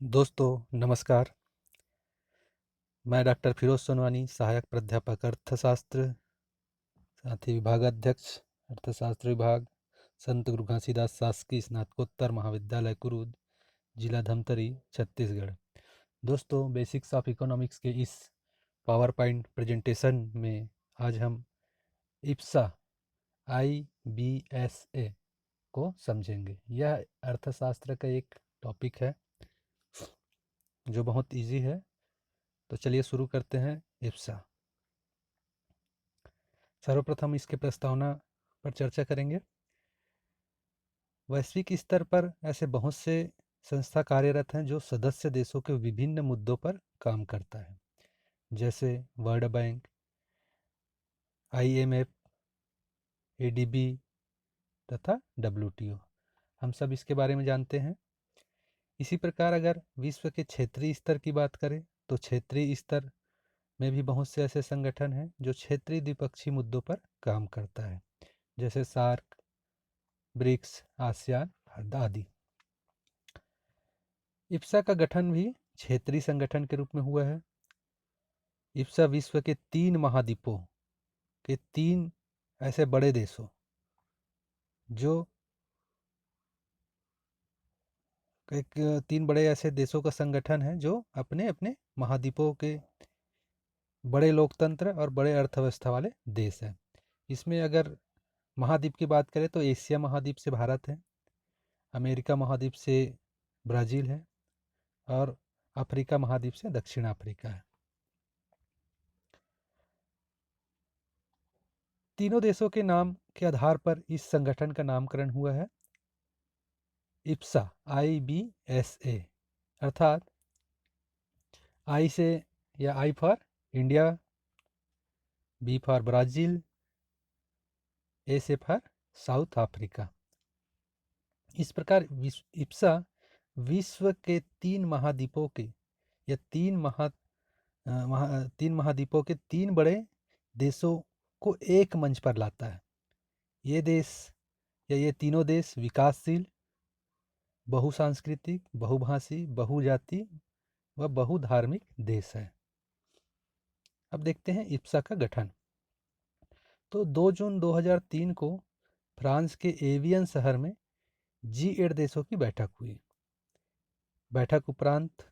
दोस्तों नमस्कार। मैं डॉक्टर फिरोज सोनवानी, सहायक प्राध्यापक अर्थशास्त्र, साथ ही विभागाध्यक्ष अर्थशास्त्र विभाग, संत गुरु घासीदास शासकीय स्नातकोत्तर महाविद्यालय कुरुद, जिला धमतरी, छत्तीसगढ़। दोस्तों, बेसिक्स ऑफ इकोनॉमिक्स के इस पावर पॉइंट प्रेजेंटेशन में आज हम इप्सा IBSA को समझेंगे। यह अर्थशास्त्र का एक टॉपिक है जो बहुत इजी है। तो चलिए शुरू करते हैं। इप्सा, सर्वप्रथम इसके प्रस्तावना पर चर्चा करेंगे। वैश्विक स्तर पर ऐसे बहुत से संस्था कार्यरत हैं जो सदस्य देशों के विभिन्न मुद्दों पर काम करता है, जैसे वर्ल्ड बैंक, IMF, ADB तथा WTO। हम सब इसके बारे में जानते हैं। इसी प्रकार अगर विश्व के क्षेत्रीय स्तर की बात करें तो क्षेत्रीय स्तर में भी बहुत से ऐसे संगठन हैं जो क्षेत्रीय द्विपक्षीय मुद्दों पर काम करता है, जैसे सार्क, ब्रिक्स, आसियान आदि। इप्सा का गठन भी क्षेत्रीय संगठन के रूप में हुआ है। इप्सा विश्व के 3 महाद्वीपों के 3 ऐसे बड़े देशों, जो एक 3 बड़े ऐसे देशों का संगठन है जो अपने अपने महाद्वीपों के बड़े लोकतंत्र और बड़े अर्थव्यवस्था वाले देश हैं। इसमें अगर महाद्वीप की बात करें तो एशिया महाद्वीप से भारत है, अमेरिका महाद्वीप से ब्राज़ील है और अफ्रीका महाद्वीप से दक्षिण अफ्रीका है। तीनों देशों के नाम के आधार पर इस संगठन का नामकरण हुआ है इप्सा IBSA, अर्थात आई से या I for India, B for Brazil, A से फॉर साउथ अफ्रीका। इस प्रकार इप्सा विश्व के 3 महाद्वीपों के या 3 महाद्वीपों के 3 बड़े देशों को एक मंच पर लाता है। ये देश या ये तीनों देश विकासशील, बहुसांस्कृतिक, बहुभाषी, बहुजाति व बहुधार्मिक देश है। अब देखते हैं इप्सा का गठन। तो 2 जून 2003 को फ्रांस के एवियन शहर में G8 देशों की बैठक हुई। बैठक उपरांत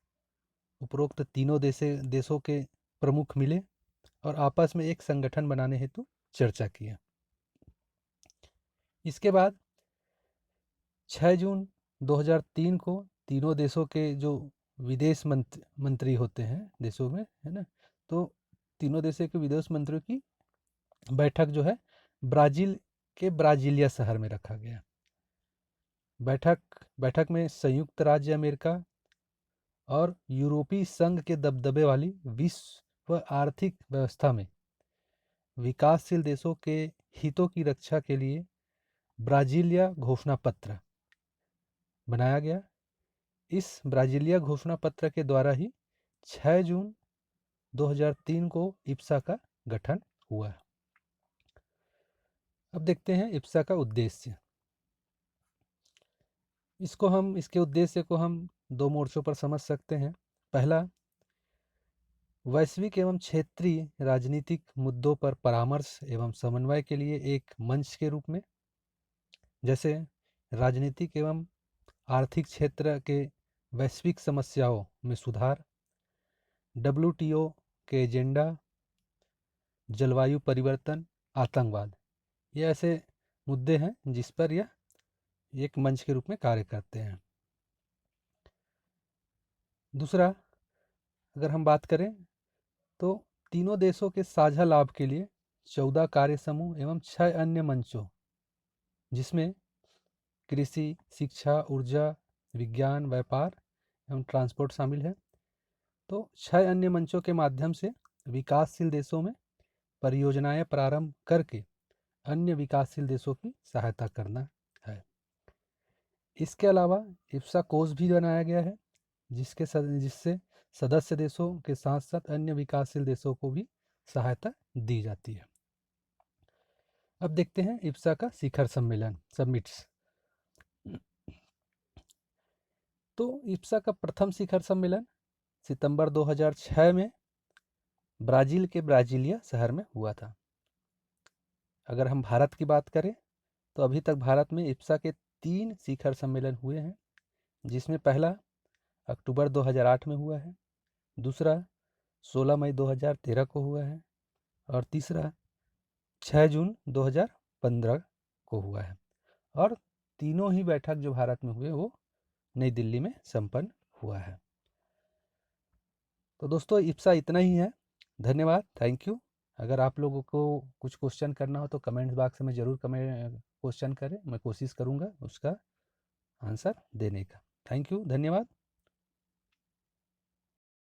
उपरोक्त तीनों देशों के प्रमुख मिले और आपस में एक संगठन बनाने हेतु चर्चा किया। इसके बाद 6 जून 2003 को तीनों देशों के जो विदेश मंत्री होते हैं देशों में, है ना, तो तीनों देशों के विदेश मंत्रियों की बैठक जो है ब्राज़ील के ब्राज़ीलिया शहर में रखा गया। बैठक में संयुक्त राज्य अमेरिका और यूरोपीय संघ के दबदबे वाली विश्व आर्थिक व्यवस्था में विकासशील देशों के हितों की रक्षा के लिए ब्राज़ीलिया घोषणा पत्र बनाया गया। इस ब्राज़ीलिया घोषणा पत्र के द्वारा ही 6 जून 2003 को इप्सा का गठन हुआ। अब देखते हैं इप्सा का उद्देश्य। इसके उद्देश्य को हम 2 मोर्चों पर समझ सकते हैं। पहला, वैश्विक एवं क्षेत्रीय राजनीतिक मुद्दों पर परामर्श एवं समन्वय के लिए एक मंच के रूप में, जैसे राजनीतिक एवं आर्थिक क्षेत्र के वैश्विक समस्याओं में सुधार, WTO के एजेंडा, जलवायु परिवर्तन, आतंकवाद। ये ऐसे मुद्दे हैं जिस पर यह एक मंच के रूप में कार्य करते हैं। दूसरा, अगर हम बात करें तो तीनों देशों के साझा लाभ के लिए 14 कार्य समूह एवं 6 अन्य मंचों, जिसमें कृषि, शिक्षा, ऊर्जा, विज्ञान, व्यापार एवं ट्रांसपोर्ट शामिल है। तो 6 अन्य मंचों के माध्यम से विकासशील देशों में परियोजनाएं प्रारंभ करके अन्य विकासशील देशों की सहायता करना है। इसके अलावा इप्सा कोष भी बनाया गया है जिससे सदस्य देशों के साथ साथ अन्य विकासशील देशों को भी सहायता दी जाती है। अब देखते हैं इप्सा का शिखर सम्मेलन, समिट्स। दोस्तों इप्सा का प्रथम शिखर सम्मेलन सितंबर 2006 में ब्राज़ील के ब्राज़िलिया शहर में हुआ था। अगर हम भारत की बात करें तो अभी तक भारत में इप्सा के 3 शिखर सम्मेलन हुए हैं, जिसमें पहला अक्टूबर 2008 में हुआ है, दूसरा 16 मई 2013 को हुआ है और तीसरा 6 जून 2015 को हुआ है। और तीनों ही बैठक जो भारत में हुए वो नई दिल्ली में संपन्न हुआ है। तो दोस्तों इप्सा इतना ही है। धन्यवाद, थैंक यू। अगर आप लोगों को कुछ क्वेश्चन करना हो तो कमेंट बॉक्स में ज़रूर क्वेश्चन करें, मैं कोशिश करूँगा उसका आंसर देने का। थैंक यू, धन्यवाद।